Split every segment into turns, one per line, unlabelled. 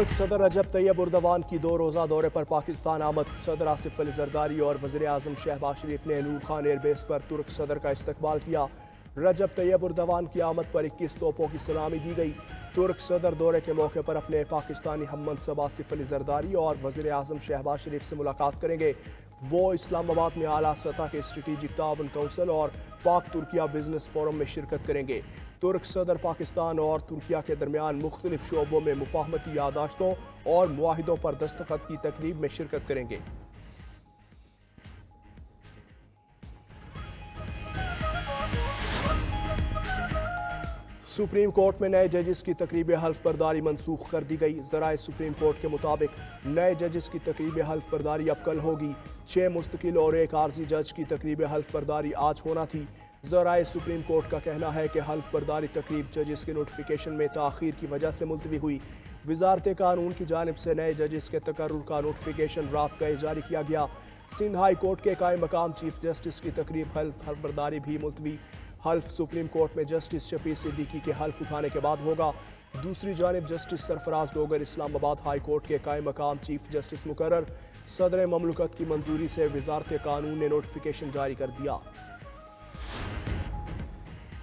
तुर्क सदर रजब तैयब उर्दवान की 2 रोज़ा दौरे पर पाकिस्तान आमद। सदर आसिफ अली जरदारी और वज़ीर आज़म शहबाज शरीफ ने नूर खान एयरबेस पर तुर्क सदर का इस्तकबाल किया। रजब तैयब उर्दवान की आमद पर 21 तोपों की सलामी दी गई। तुर्क सदर दौरे के मौके पर अपने पाकिस्तानी हममनसब आसिफ अली जरदारी और वज़ीर आज़म शहबाज शरीफ से मुलाकात करेंगे। वो इस्लामाबाद में आला सतह के स्ट्रेटेजिक ताउन काउंसिल और पाक तुर्किया बिजनेस फोरम में शिरकत करेंगे। तुर्क सदर पाकिस्तान और तुर्किया के दरमियान मुख्तलिफ शोबों में मुफाहमती यादाश्तों और मुआहिदों पर दस्तखत की तकरीब में शिरकत करेंगे। सुप्रीम कोर्ट में नए जजेस की तकरीब हल्फ बर्दारी मनसूख कर दी गई। ज़राए सुप्रीम कोर्ट के मुताबिक नए जजेस की तकरीब हल्फ बर्दारी अब कल होगी। 6 मुस्तकिल और 1 आर्जी जज की तकरीब हल्फ बर्दारी आज होना थी। ज़राए सुप्रीम कोर्ट का कहना है कि हल्फ बर्दारी तकरीब जजेस के नोटिफिकेशन में ताख़ीर की वजह से मुलतवी हुई। वजारत कानून की जानिब से नए जजेस के तकर्रुर का नोटिफिकेशन रात गए जारी किया गया। सिंध हाई कोर्ट के कायम मकाम चीफ जस्टिस की तकरीब हल्फ बर्दारी भी मुलतवी। हल्फ सुप्रीम कोर्ट में जस्टिस शफी सिद्दीकी के हल्फ उठाने के बाद होगा। दूसरी जानिब justice Sarfaraz Dogar Islamabad high court के कायम मकाम चीफ जस्टिस मुकर्रर। सदर ममलकत की मंजूरी से वजारत कानून ने नोटिफिकेशन जारी कर दिया।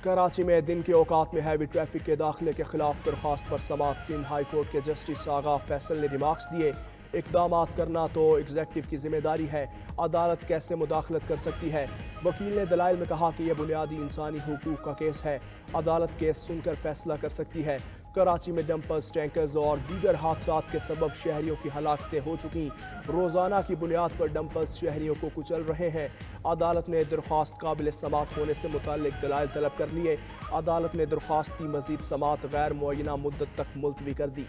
कराची में दिन के औकात में हैवी ट्रैफिक के दाखिले के खिलाफ दरख्वास्त पर समाअत। सिंध हाई कोर्ट के जस्टिस आगा फैसल ने रिमार्क्स दिए। इक़दामात करना तो एग्जेक्टिव की जिम्मेदारी है, अदालत कैसे मुदाखलत कर सकती है। वकील ने दलाइल में कहा कि यह बुनियादी इंसानी हुकूक का केस है, अदालत केस सुनकर फैसला कर सकती है। कराची में डंपर्स, टैंकर्स और दीगर हादसात के सबब शहरियों की हलाकतें हो चुकी। रोज़ाना की बुनियाद पर डंपर्स शहरियों को कुचल रहे हैं। अदालत ने दरख्वास्त काबिल समाअत होने से मुताल्लिक दलाइल तलब कर लिए। अदालत ने दरख्वास्त की मज़ीद समाअत गैर मुअय्यना मुद्दत तक मुलतवी कर दी।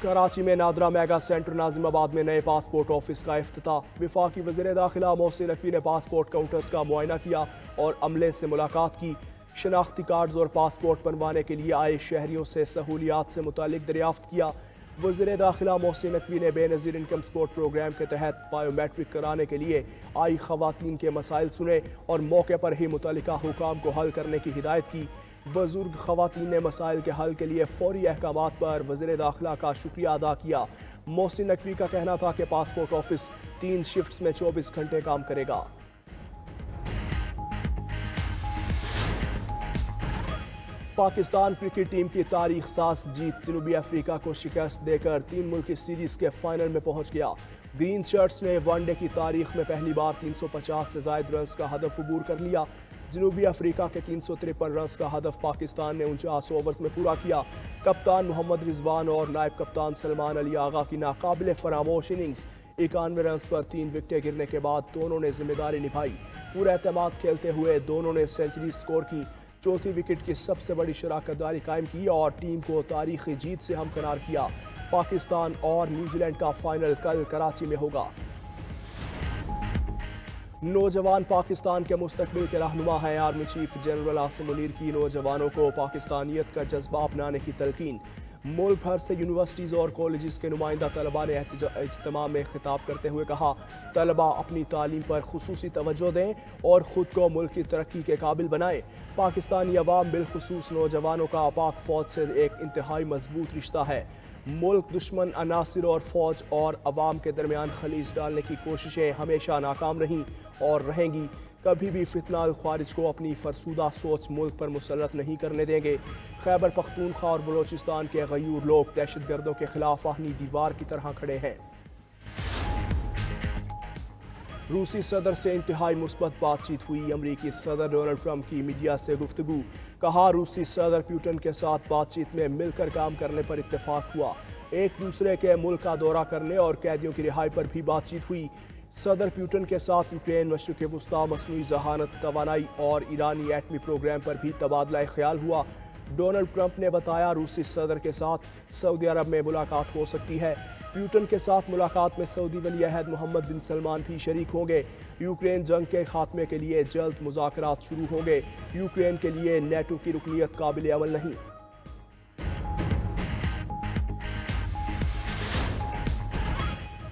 कराची में नादरा मेगा सेंटर नाजिमाबाद में नए पासपोर्ट ऑफिस का इफ्तिताह। वफाकी वज़ीर दाखिला मोहसिन नकवी ने पासपोर्ट काउंटर्स का मुआयना किया और अमले से मुलाकात की। शनाख्ती कार्ड्स और पासपोर्ट बनवाने के लिए आए शहरियों से सहूलियात से मुतालिक दरियाफ्त किया। वज़ीर दाखिला मोहसिन नकवी ने बेनज़ीर इनकम सपोर्ट प्रोग्राम के तहत बायोमेट्रिक कराने के लिए आई ख़वातीन के मसाइल सुने और मौके पर ही मुतल्लिका हुकाम को हल करने की हिदायत की। बुजुर्ग ख़वातीन ने मसाइल के हल के लिए फ़ौरी अहकामात पर वज़ीर दाखिला का शुक्रिया अदा किया। मोहसिन नकवी का कहना था कि पासपोर्ट ऑफिस 3 शिफ्ट्स में 24 घंटे काम करेगा। पाकिस्तान क्रिकेट टीम की तारीख साज जीत जनूबी अफ्रीका को शिकस्त देकर 3 मुल्की सीरीज़ के फाइनल में पहुंच गया। ग्रीन शर्ट्स ने वनडे की तारीख में पहली बार 350 से ज़ायद रन्स का हदफ अबूर कर लिया। जनूबी अफ्रीका के 353 रन्स का हदफ पाकिस्तान ने 49 ओवर्स में पूरा किया। कप्तान मोहम्मद रिजवान और नायब कप्तान सलमान अली आगा की नाकाबिले फरामोश इनिंग्स। 91 रन्स पर 3 विकेटें गिरने के बाद दोनों ने जिम्मेदारी निभाई। पूरा एतमाद खेलते हुए दोनों ने सेंचुरी स्कोर की। चौथी विकेट की सबसे बड़ी शराकतदारी कायम की और टीम को तारीखी जीत से हमकनार किया। पाकिस्तान और न्यूजीलैंड का फाइनल कल कराची में होगा। नौजवान पाकिस्तान के मुस्तकबिल के रहनुमा हैं। Army chief general Asim Munir की नौजवानों को पाकिस्तानियत का जज्बा अपनाने की तलकीन। मुल्क भर से यूनिवर्सिटीज़ और कॉलेजेस के नुमाइंदा तलबा ने इज्तिमा में खिताब करते हुए कहा, तलबा अपनी तालीम पर खुसूसी तवज्जो दें और ख़ुद को मुल्क की तरक्की के काबिल बनाएं। पाकिस्तानी अवाम बिलखुसूस नौजवानों का पाक फ़ौज से एक इंतहाई मजबूत रिश्ता है। मुल्क दुश्मन अनासिर और फ़ौज और अवाम के दरमियान खलीज डालने की कोशिशें हमेशा नाकाम रहीं और रहेंगी। कभी भी फितना ख्वारिज को अपनी फरसूदा सोच मुल्क पर मुसल्लत नहीं करने देंगे। खैबर पख्तूनख्वा और बलोचिस्तान के गयूर लोग दहशतगर्दों के खिलाफ आहनी दीवार की तरह खड़े हैं। रूसी सदर से इंतहाई मुस्बत बातचीत हुई। अमरीकी सदर डोनाल्ड ट्रंप की मीडिया से गुफ्तगू। कहा, रूसी सदर पुतिन के साथ बातचीत में मिलकर काम करने पर इत्तेफाक हुआ। एक दूसरे के मुल्क का दौरा करने और कैदियों की रिहाई पर भी बातचीत हुई। सदर पुतिन के साथ यूक्रेन, मशरिक़ वुस्ता, मसनूई ज़हानत, तवानाई और ईरानी एटमी प्रोग्राम पर भी तबादला ख्याल हुआ। डोनाल्ड ट्रंप ने बताया, रूसी सदर के साथ सऊदी अरब में मुलाकात हो सकती है। पुतिन के साथ मुलाकात में सऊदी वली अहद मोहम्मद बिन सलमान भी शरीक होंगे। यूक्रेन जंग के खात्मे के लिए जल्द मुज़ाकरात शुरू होंगे। यूक्रेन के लिए नेटो की रुकनियत काबिल अमल नहीं।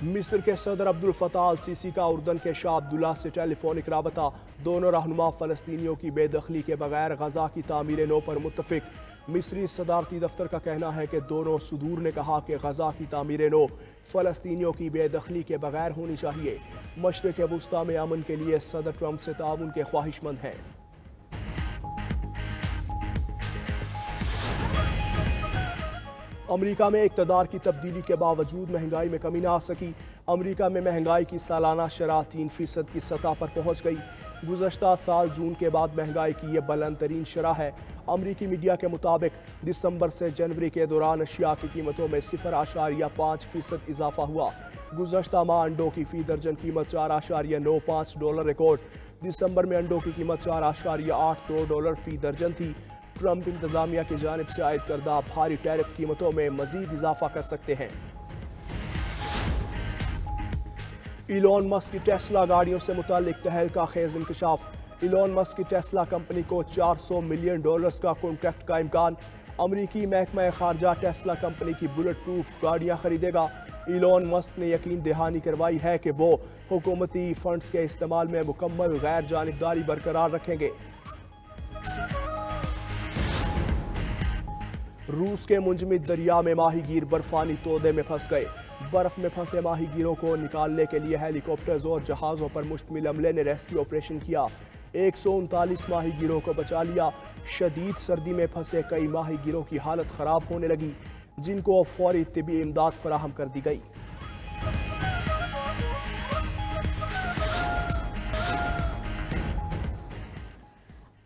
मिस्र के सदर अब्दुल फताह अल सीसी का उर्दन के शाह अब्दुल्ला से टेलीफोनिक राबता। दोनों रहनुमा फ़लस्तीनियों की बेदखली के बगैर गजा की तामीर नो पर मुत्तफिक। मिस्री सदारती दफ्तर का कहना है कि दोनों सदूर ने कहा कि गजा की तामीर नो फ़लस्तीनियों की बेदखली के बगैर होनी चाहिए। मशरिक़ वुस्ता में अमन के लिए सदर ट्रंप से ताउन के ख्वाहिशमंद हैं। अमरीका में इक़्तिदार की तब्दीली के बावजूद महंगाई में कमी न आ सकी। अमरीका में महंगाई की सालाना शरह 3% की सतह पर पहुंच गई। गुज़श्ता साल जून के बाद महंगाई की यह बुलंद तरीन शरह है। अमरीकी मीडिया के मुताबिक दिसंबर से जनवरी के दौरान अशिया की कीमतों में 0.5% इजाफा हुआ। गुज़श्ता माह अंडों की फ़ी दर्जन कीमत $4.95 रिकॉर्ड। दिसंबर में अंडों की कीमत $4.82 फ़ी दर्जन थी। ट्रंप इंतजामिया की जानिब से आयद करदा भारी टैरिफ कीमतों में मजीद इजाफा कर सकते हैं। इलॉन मस्क की टेस्ला गाड़ियों से मुताल्लिक तहलका खेज इंकशाफ। इलॉन मस्क की टेस्ला कंपनी को $400 मिलियन का कॉन्ट्रैक्ट का इम्कान। अमरीकी महकमा खारजा टेस्ला कंपनी की बुलेट प्रूफ गाड़ियां खरीदेगा। इलॉन मस्क ने यकीन दहानी करवाई है कि वो हुकूमती फंड्स के इस्तेमाल में मुकम्मल गैर जानिबदारी बरकरार रखेंगे। रूस के मुंजमिद दरिया में माहीगीर बर्फानी तोदे में फंस गए। बर्फ में फंसे माहीगीरों को निकालने के लिए हेलीकॉप्टर्स और जहाज़ों पर मुश्तमिल अमले ने रेस्क्यू ऑपरेशन किया। 139 माहीगीरों को बचा लिया। शदीद सर्दी में फंसे कई माहीगीरों की हालत ख़राब होने लगी, जिनको फौरी तिब्बी इमदाद फराहम कर दी गई।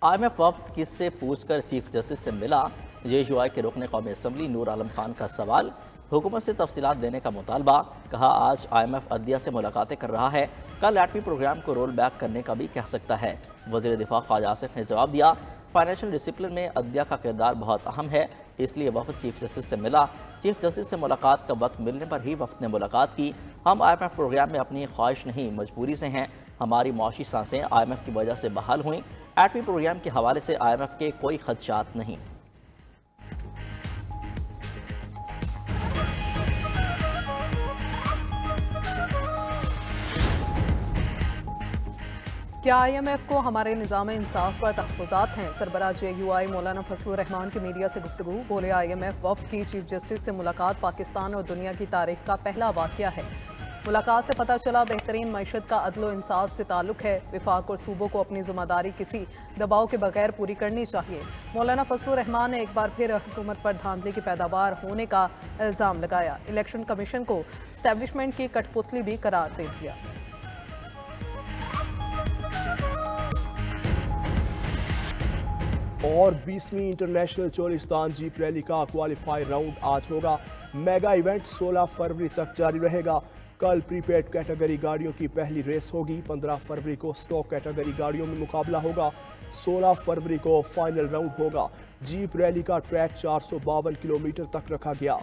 IMF वफ्द किससे पूछकर चीफ जस्टिस से मिला। JUI के रुकन कौमी असम्बली नूर आलम खान का सवाल। हुकूमत से तफसीलात देने का मुतालबा। कहा आज IMF अदलिया से मुलाकातें कर रहा है, कल एटमी प्रोग्राम को रोल बैक करने का भी कह सकता है। वज़ीर दिफा ख्वाजा आसिफ ने जवाब दिया, फाइनेंशियल डिसिप्लिन में अदलिया का किरदार बहुत अहम है, इसलिए वफ्द चीफ जस्टिस से मिला। चीफ जस्टिस से मुलाकात का वक्त मिलने पर ही वफ्द ने मुलाकात की। हम IMF प्रोग्राम में अपनी ख्वाहिश नहीं मजबूरी से हैं। हमारी मुआशी सांसें IMF की वजह से बहाल हुई। एटमी प्रोग्राम के हवाले से IMF के कोई खदशात नहीं।
क्या IMF को हमारे निज़ाम इंसाफ पर तहफ़्फ़ुज़ात हैं। सरबराह JUI मौलाना फजलुर रहमान की मीडिया से गुफ्तगू। बोले IMF वफ़द की चीफ जस्टिस से मुलाकात पाकिस्तान और दुनिया की तारीख का पहला वाक़या है। मुलाकात से पता चला बेहतरीन मईशत का अदल व इंसाफ से ताल्लुक है। विफाक और सूबों को अपनी ज़िम्मेदारी किसी दबाव के बगैर पूरी करनी चाहिए। मौलाना फजलुर रहमान ने एक बार फिर हुकूमत पर धांधली की पैदावार होने का इल्ज़ाम लगाया। इलेक्शन कमीशन को एस्टेब्लिशमेंट की कठपुतली भी करार दे दिया।
और 20वीं इंटरनेशनल चोलिस्तान जीप रैली का क्वालिफाई राउंड आज होगा। मेगा इवेंट 16 फरवरी तक जारी रहेगा। कल प्रीपेड कैटेगरी गाड़ियों की पहली रेस होगी। 15 फरवरी को स्टॉक कैटेगरी गाड़ियों में मुकाबला होगा। 16 फरवरी को फाइनल राउंड होगा। जीप रैली का ट्रैक 452 किलोमीटर तक रखा गया।